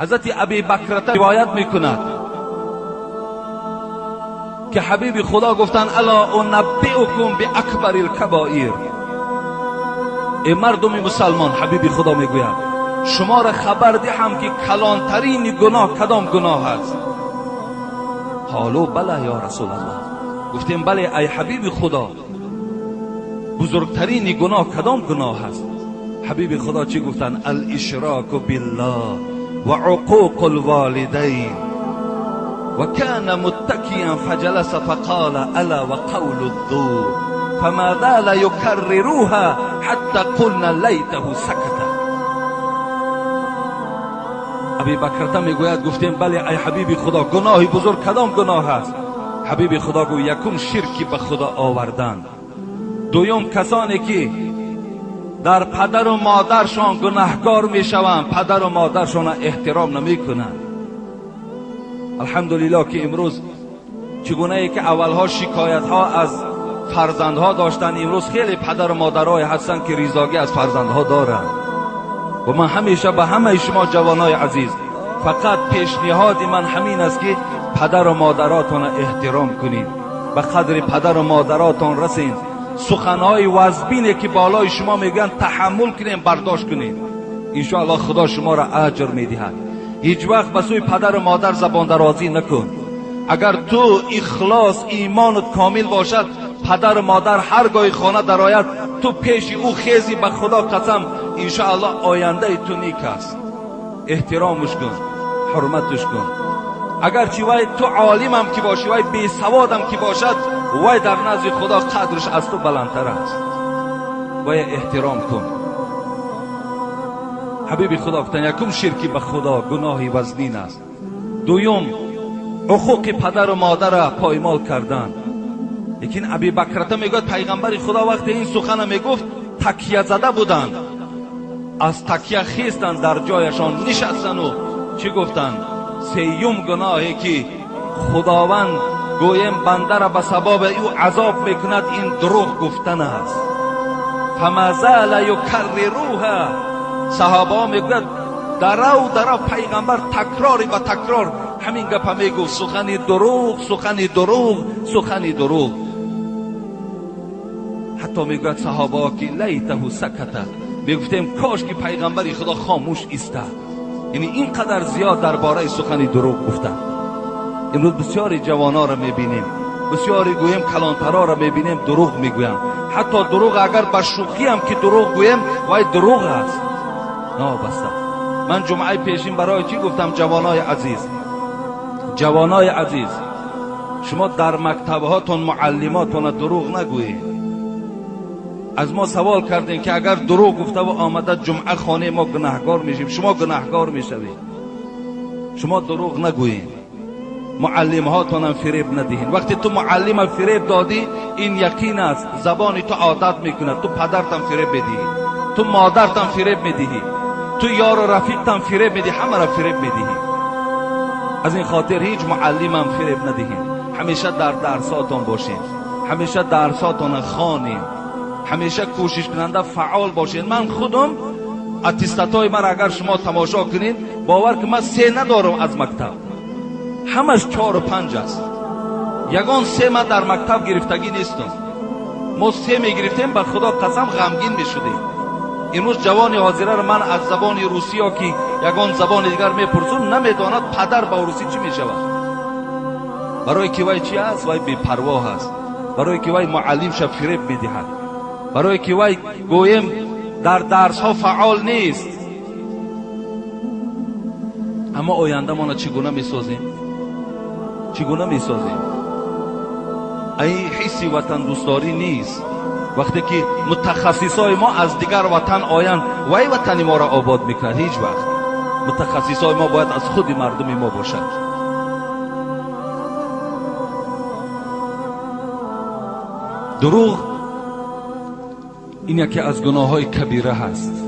حضرت ابی بکرته روایت میکند که حبیب خدا گفتن الا انبئکم باکبر الکبائر. ای مردم مسلمان، حبیب خدا میگوید شما را خبر دهم که کلانترین گناه کدام گناه است؟ قالوا بله یا رسول الله. گفتیم بله ای حبیب خدا، بزرگترین گناه کدام گناه است؟ حبیب خدا چی گفتن؟ الاشراک بالله و عقوق الوالدین. و کان متکیا فجلس فقال الا و قول الزور فما زال یکرروها حتی قلنا لیته سکت. ابی بکرته میگوید گفتیم بله ای حبیب خدا، گناه بزرگ کدام گناه است؟ حبیب خدا گوید یکم شرکی به خدا آوردن، دویم کسانی که در پدر و مادرشان گناهکار میشوند، پدر و مادرشان احترام نمیکنند. الحمدلله که امروز چگونه ای که اولها شکایت ها از فرزندها داشتن، امروز خیلی پدر و مادرای هستن که ریزاگی از فرزندها دارند. و من همیشه به همه شما جوانای عزیز فقط پیشنهاد من همین است که پدر و مادراتون احترام کنید، به قدر پدر و مادراتون رسین، سخنهای وزبینه که بالای شما میگن تحمل کنید، برداشت کنید، انشاءالله خدا شما را اجر میدهد. هیچ وقت به سوی پدر و مادر زبان درازی نکن. اگر تو اخلاص ایمانت کامل باشد، پدر و مادر هرگاه خانه درآید تو پیش او خیزی، به خدا قسم انشاءالله آینده تو نیک است. احترامش کن، حرمتش کن. اگر چی وای تو عالم هم که باشی، وای بی سواد هم که باشد، وای در نزد خدا قدرش از تو بلندتر است. وای احترام کن. حبیب خدا گفتن یکم شرکی به خدا گناهی وزنین است، دویم حقوق پدر و مادر را پایمال کردن. لیکن ابی بکرته میگوید پیغمبر خدا وقتی این سخن میگفت تکیه زده بودند، از تکیه خیستند، در جایشان نشستند و چی گفتند؟ سیوم گناهی که خداوند گویم بنده را به سبب او عذاب میکند، این دروغ گفتن است. فما زال یکرروها. صحابه میگوید درو پیغمبر تکراری به تکرار همین گپ میگفت، سخنی دروغ، سخنی دروغ، سخنی دروغ. حتی میگوید صحابه که لیته سکته، میگفتیم کاش که پیغمبر خدا خاموش ایستاد. یعنی اینقدر زیاد درباره سخنی دروغ گفتن. امروز بسیاری جوانا را میبینیم، بسیاری گویم کلانترا را میبینیم دروغ میگویم. حتی دروغ اگر به شوخی هم که دروغ گویم وای دروغ است. نابسته. من جمعه پیشین برای چی گفتم؟ جوانای عزیز، جوانای عزیز، شما در مکتبهاتون معلماتون دروغ نگویید. از ما سوال کردین که اگر دروغ گفته و آمده جمعه خانه ما گناهکار میشیم. شما گناهکار میشوید. شما دروغ نگویید. معلم هاتون هم فریب ندهین. وقتی تو معلم فریب دادی، این یقین است زبان تو عادت میکنه، تو پدرت هم فریب میدهی، تو مادرت هم فریب میدهی، تو یار و رفیقت هم فریب میدهی، همه را فریب میدهی. از این خاطر هیچ معلم هم فریب ندهین. همیشه در درساتون باشین، همیشه درساتون خوانین، همیشه کوشش کننده فعال باشین. من خودم اتستاتای من اگر شما تماشا کنین، باور که من 3 ندارم از مکتب، همش 4 و 5 است. یگان 3 من در مکتب گرفتگی نیستم. ما 3 میگرفتیم به خدا قسم غمگین میشدیم. امروز جوان حاضره را من از زبان روسی ها که یگان زبان دیگر میپرسم، نمیداند پدر با روسی چی میشود. برای که وای چی است؟ وای بی پروا است. برای که وای معلم شب فریب میدهد. برای که وای گویم در درس ها فعال نیست. اما آینده ما چگونه میسازیم؟ چگونه میسازیم؟ این حسی وطن دوستداری نیست. وقتی که متخصصای ما از دیگر وطن آیند، وای وطن ما را آباد میکرد. هیچ وقت. متخصصای ما باید از خود مردم ما باشد. دروغ این یکی از گناه های کبیره هست.